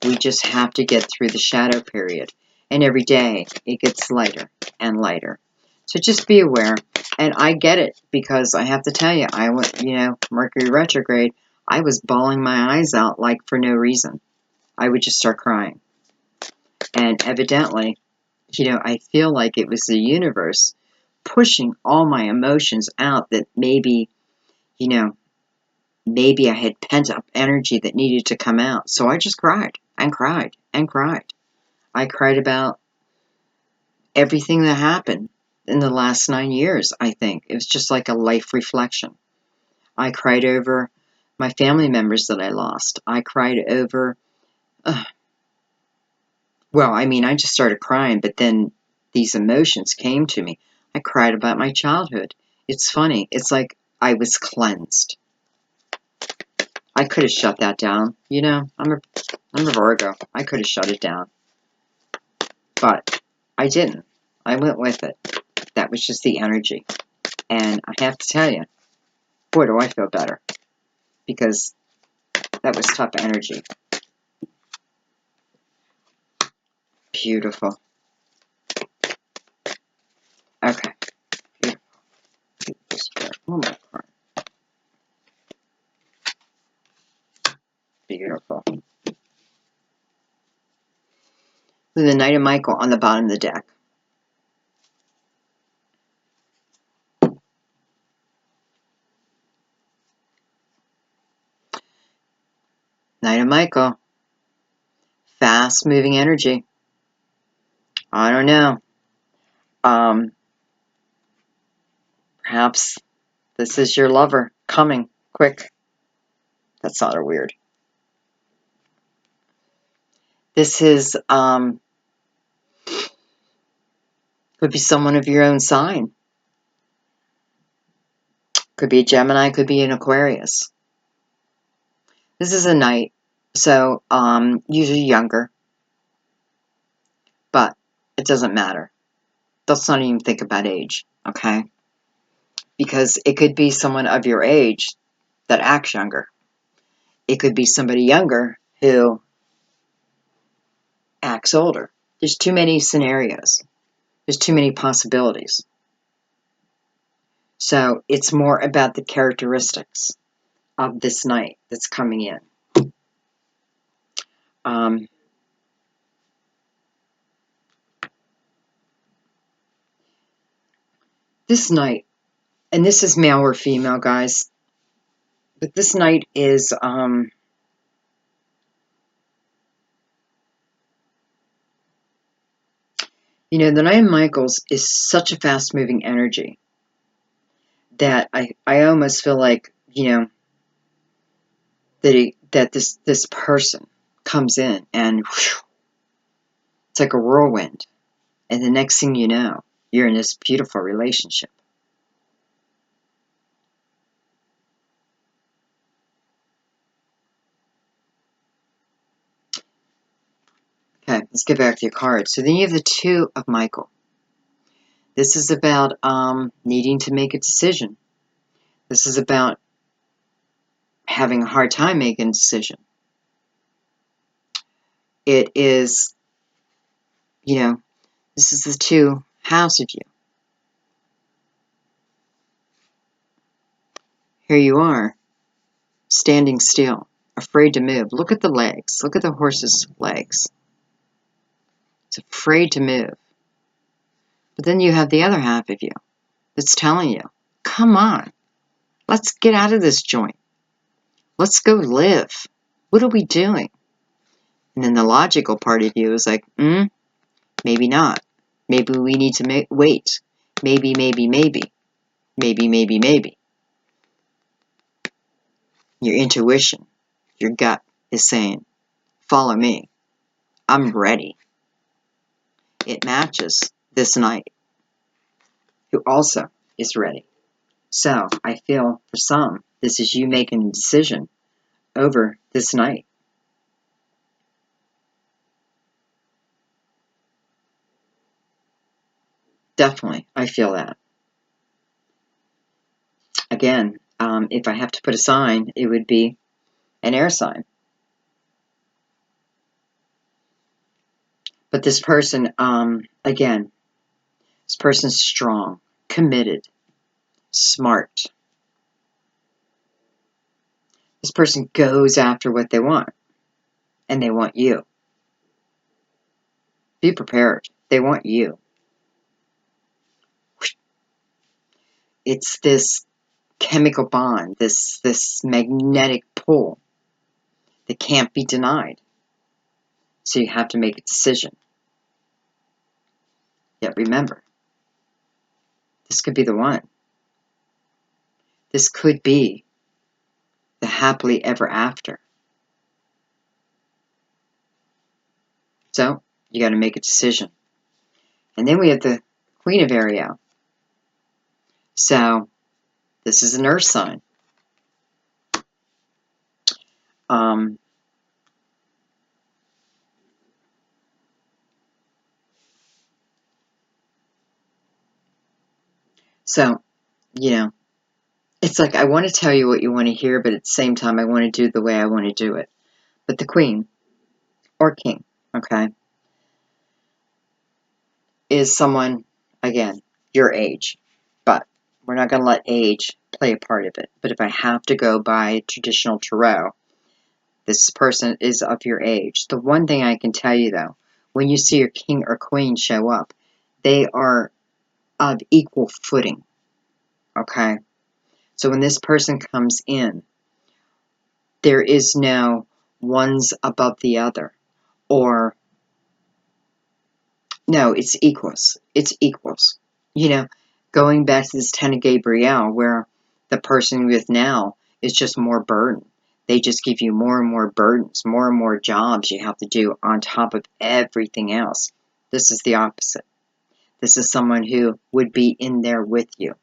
We just have to get through the shadow period. And every day it gets lighter and lighter. So just be aware. And I get it, because I have to tell you, I went, you know, Mercury retrograde, I was bawling my eyes out like for no reason. I would just start crying. And evidently, you know, I feel like it was the universe pushing all my emotions out, that maybe, you know, maybe I had pent up energy that needed to come out. So I just cried and cried and cried. I cried about everything that happened in the last 9 years, I think. It was just like a life reflection. I cried over my family members that I lost. I cried over, well, I mean, I just started crying, but then these emotions came to me. I cried about my childhood. It's funny. It's like I was cleansed. I could have shut that down. You know, I'm a Virgo. I could have shut it down. But I didn't. I went with it. That was just the energy. And I have to tell you, boy, do I feel better. Because that was tough energy. Beautiful. Okay. Beautiful. Beautiful spirit. Oh my God. Beautiful. With the Knight of Michael on the bottom of the deck. Knight of Michael. Fast moving energy. I don't know. Perhaps this is your lover coming quick. That sounded weird. This is, could be someone of your own sign. Could be a Gemini, could be an Aquarius. This is a knight, so usually younger, but it doesn't matter. Let's not even think about age, okay? Because it could be someone of your age that acts younger. It could be somebody younger who acts older. There's too many scenarios. There's too many possibilities. So it's more about the characteristics of this night that's coming in. This night, and this is male or female, guys, but this night is, the Nine of Michaels is such a fast-moving energy that I almost feel like, that this person comes in and whew, it's like a whirlwind. And the next thing you know, you're in this beautiful relationship. Okay, let's get back to your cards. So then you have the Two of Michael. This is about needing to make a decision. This is about having a hard time making a decision. It is, this is the two halves of you. Here you are, standing still, afraid to move. Look at the legs. Look at the horse's legs. It's afraid to move. But then you have the other half of you that's telling you, come on, let's get out of this joint. Let's go live. What are we doing? And then the logical part of you is like, maybe not. Maybe we need to wait. Maybe, maybe, maybe. Maybe, maybe, maybe. Your intuition, your gut is saying, follow me. I'm ready. It matches this night, who also is ready. So I feel for some, this is you making a decision over this night. Definitely, I feel that. Again, if I have to put a sign, it would be an air sign. But this person, again, this person's strong, committed, smart. This person goes after what they want, and they want you. Be prepared. They want you. It's this chemical bond, this magnetic pull that can't be denied. So you have to make a decision. Yet remember, this could be the one. This could be the happily ever after. So you got to make a decision. And then we have the Queen of Ariel. So this is an earth sign. So, it's like I want to tell you what you want to hear, but at the same time, I want to do it the way I want to do it. But the Queen, or King, okay, is someone, again, your age. But we're not going to let age play a part of it. But if I have to go by traditional tarot, this person is of your age. The one thing I can tell you, though, when you see your king or queen show up, they are of equal footing, okay? So when this person comes in, there is no one's above the other, or no, it's equals. It's equals. Going back to this Ten of Gabriel, where the person with now is just more burden. They just give you more and more burdens, more and more jobs you have to do on top of everything else. This is the opposite. This is someone who would be in there with you,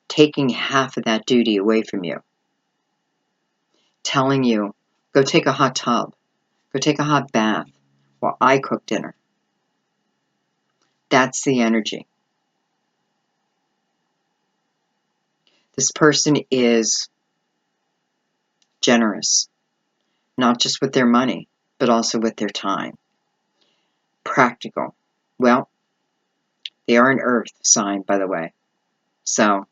taking half of that duty away from you, telling you, go take a hot tub, go take a hot bath while I cook dinner. That's the energy. This person is generous, not just with their money, but also with their time. Practical. Well, they are an earth sign, by the way. So,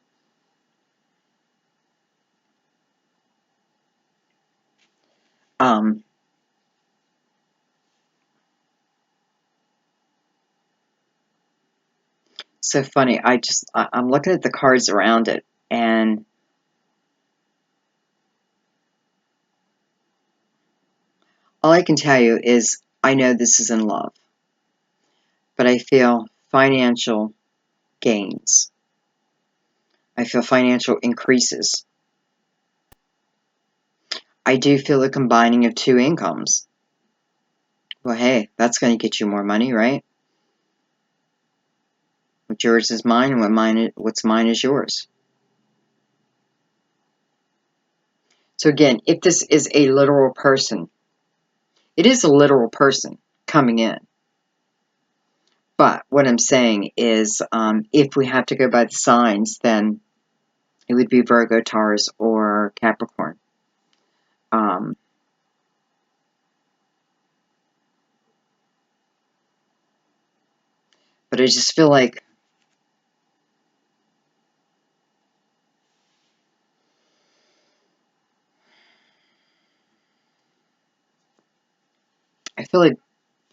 so funny. I'm looking at the cards around it, and all I can tell you is I know this is in love, but I feel financial gains. I feel financial increases. I do feel the combining of two incomes. Well, hey, that's going to get you more money, right? What's yours is mine, and what's mine is yours. So again, if this is a literal person, it is a literal person coming in. But what I'm saying is, if we have to go by the signs, then it would be Virgo, Taurus, or Capricorn. But I just feel like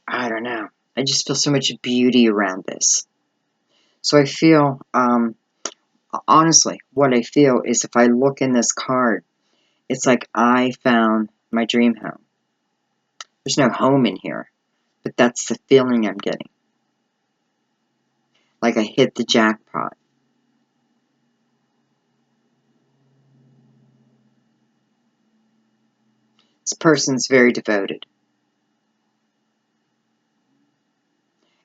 I don't know. I just feel so much beauty around this. So I feel, honestly, what I feel is if I look in this card, it's like I found my dream home. There's no home in here, but that's the feeling I'm getting. Like I hit the jackpot. This person's very devoted.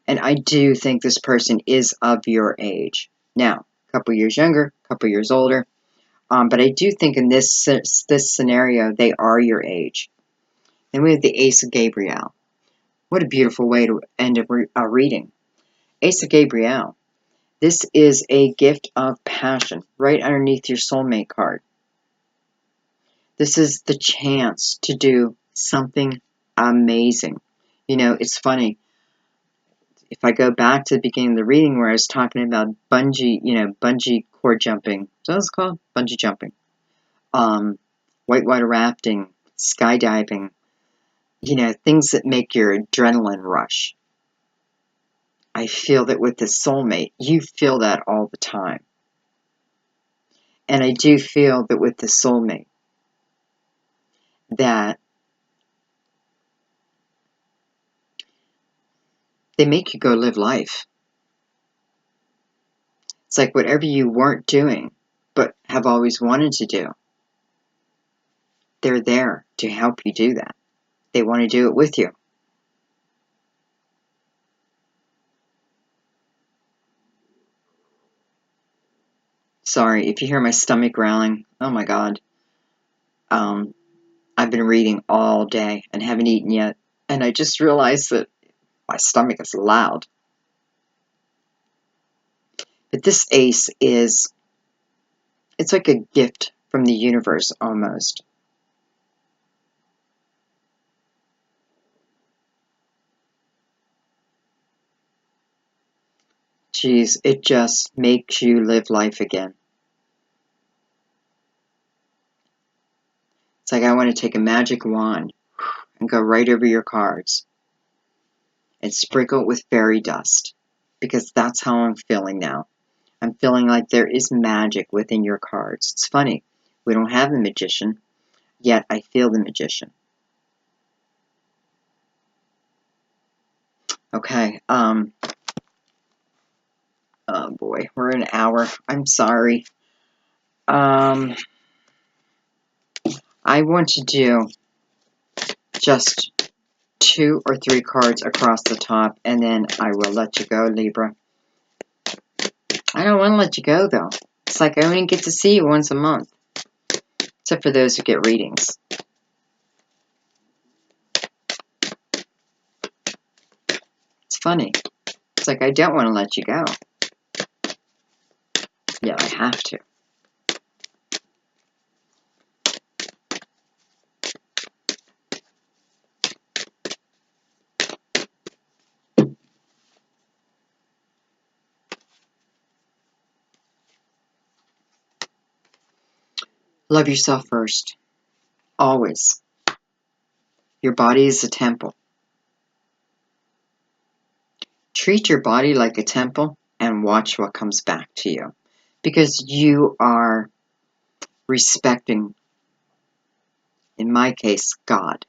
And I do think this person is of your age. Now, a couple years younger, a couple years older. But I do think in this scenario, they are your age. Then we have the Ace of Gabriel. What a beautiful way to end a reading. Ace of Gabriel. This is a gift of passion right underneath your soulmate card. This is the chance to do something amazing. You know, it's funny. If I go back to the beginning of the reading where I was talking about bungee cord jumping. So that's called bungee jumping. Whitewater rafting, skydiving, things that make your adrenaline rush. I feel that with the soulmate, you feel that all the time. And I do feel that with the soulmate, that they make you go live life. It's like whatever you weren't doing, but have always wanted to do, they're there to help you do that. They want to do it with you. Sorry, if you hear my stomach growling, oh my God. I've been reading all day and haven't eaten yet, and I just realized that my stomach is loud. But this ace it's like a gift from the universe almost. Geez, it just makes you live life again. It's like I want to take a magic wand and go right over your cards and sprinkle it with fairy dust, because that's how I'm feeling now. I'm feeling like there is magic within your cards. It's funny. We don't have the magician, yet I feel the magician. Okay, oh boy, we're an hour. I'm sorry. I want to do just 2 or 3 cards across the top, and then I will let you go, Libra. I don't want to let you go, though. It's like I only get to see you once a month, except for those who get readings. It's funny. It's like I don't want to let you go. Yeah, I have to. Love yourself first. Always. Your body is a temple. Treat your body like a temple and watch what comes back to you. Because you are respecting, in my case, God.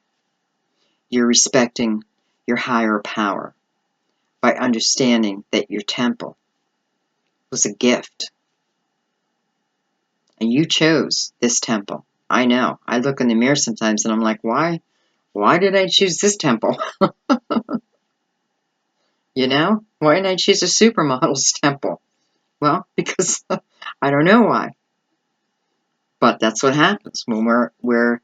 You're respecting your higher power by understanding that your temple was a gift. And you chose this temple. I know. I look in the mirror sometimes and I'm like, why? Why did I choose this temple? You know? Why didn't I choose a supermodel's temple? Well, because I don't know why. But that's what happens when we're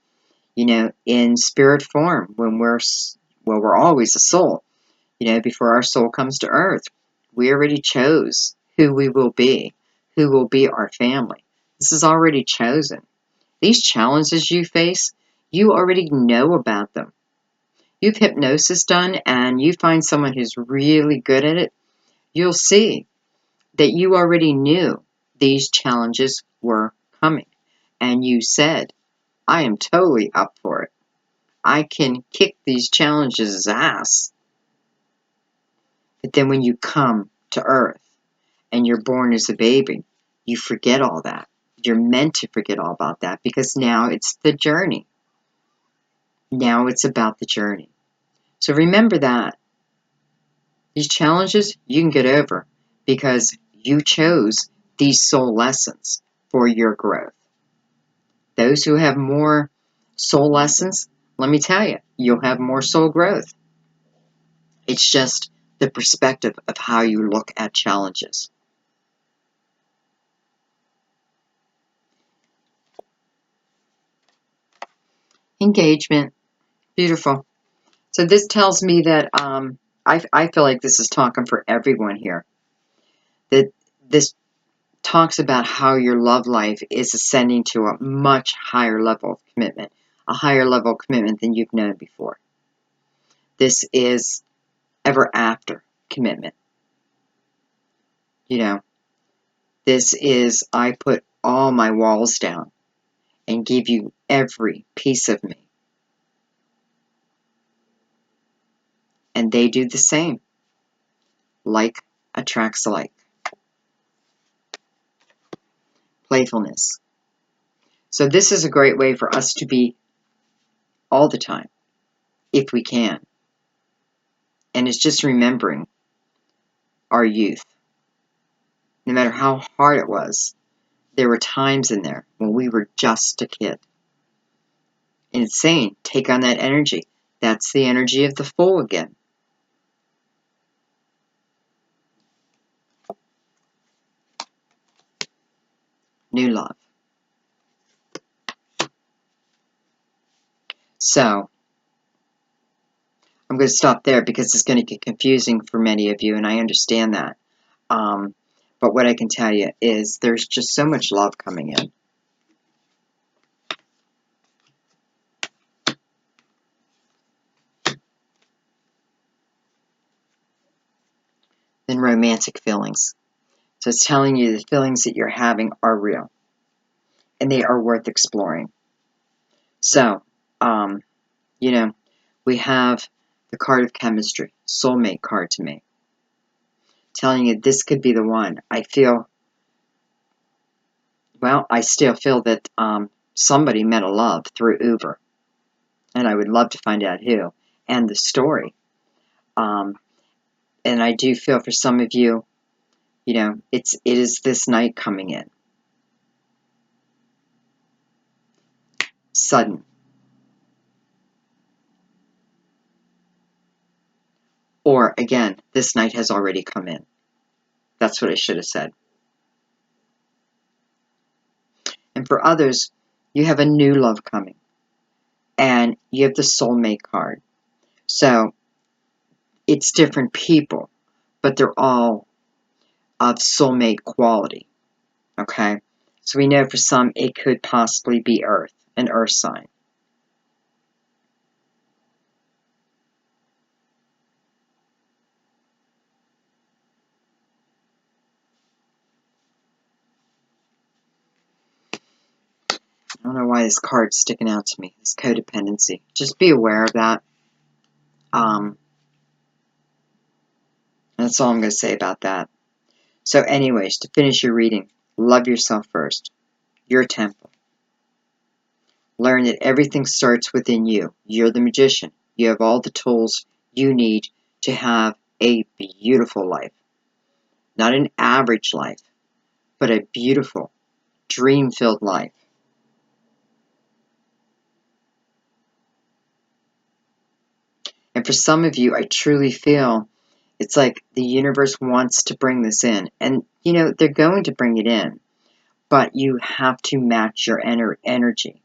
in spirit form, when we're always a soul. Before our soul comes to earth, we already chose who we will be, who will be our family. This is already chosen. These challenges you face, you already know about them. You've hypnosis done and you find someone who's really good at it, you'll see that you already knew these challenges were coming. And you said, I am totally up for it. I can kick these challenges' ass. But then when you come to earth and you're born as a baby, you forget all that. You're meant to forget all about that because now it's the journey. Now it's about the journey. So remember that. These challenges you can get over because you chose these soul lessons for your growth. Those who have more soul lessons, let me tell you, you'll have more soul growth. It's just the perspective of how you look at challenges. Engagement. Beautiful. So this tells me that I feel like this is talking for everyone here. That this talks about how your love life is ascending to a much higher level of commitment, a higher level of commitment than you've known before. This is ever after commitment. This is I put all my walls down and give you every piece of me. And they do the same. Like attracts like. Playfulness. So this is a great way for us to be all the time, if we can. And it's just remembering our youth. No matter how hard it was, there were times in there when we were just a kid. And it's saying, take on that energy. That's the energy of the fool again. New love. So, I'm going to stop there because it's going to get confusing for many of you, and I understand that. But what I can tell you is there's just so much love coming in. Then romantic feelings. So it's telling you the feelings that you're having are real. And they are worth exploring. So, we have the card of chemistry, soulmate card to me. Telling you this could be the one. I still feel that somebody met a love through Uber. And I would love to find out who. And the story. And I do feel for some of you, it is this night coming in. Sudden. Or, again, this night has already come in. That's what I should have said. And for others, you have a new love coming. And you have the soulmate card. So, it's different people, but they're all of soulmate quality. Okay? So we know for some it could possibly be Earth, an Earth sign. I don't know why this card's sticking out to me. This codependency. Just be aware of that. That's all I'm going to say about that. So anyways, to finish your reading, love yourself first. Your temple. Learn that everything starts within you. You're the magician. You have all the tools you need to have a beautiful life. Not an average life, but a beautiful, dream-filled life. And for some of you, I truly feel it's like the universe wants to bring this in. And, you know, they're going to bring it in, but you have to match your energy.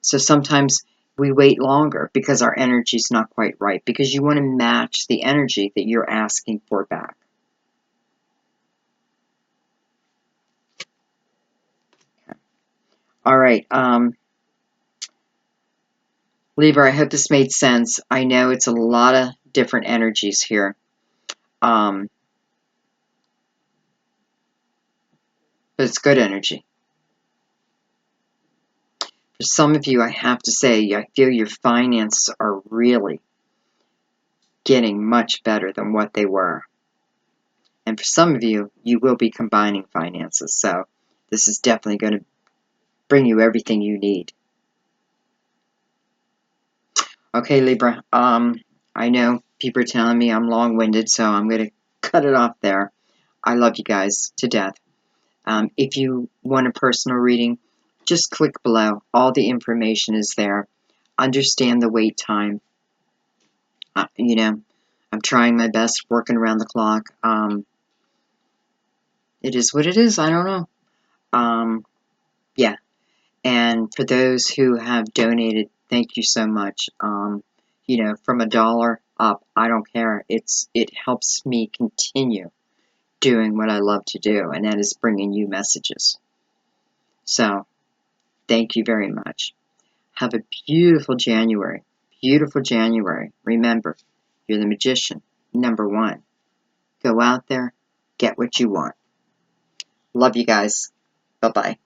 So sometimes we wait longer because our energy is not quite right, because you want to match the energy that you're asking for back. Okay. All right. Libra, I hope this made sense. I know it's a lot of different energies here. But it's good energy. For some of you, I have to say, I feel your finances are really getting much better than what they were. And for some of you, you will be combining finances. So this is definitely going to bring you everything you need. Okay, Libra. I know people are telling me I'm long-winded, so I'm going to cut it off there. I love you guys to death. If you want a personal reading, just click below. All the information is there. Understand the wait time. You know, I'm trying my best, working around the clock. It is what it is. I don't know. Yeah. And for those who have donated, thank you so much. You know, from $1 up, I don't care. It helps me continue doing what I love to do, and that is bringing you messages. So, thank you very much. Have a beautiful January. Beautiful January. Remember, you're the magician. #1. Go out there, get what you want. Love you guys. Bye-bye.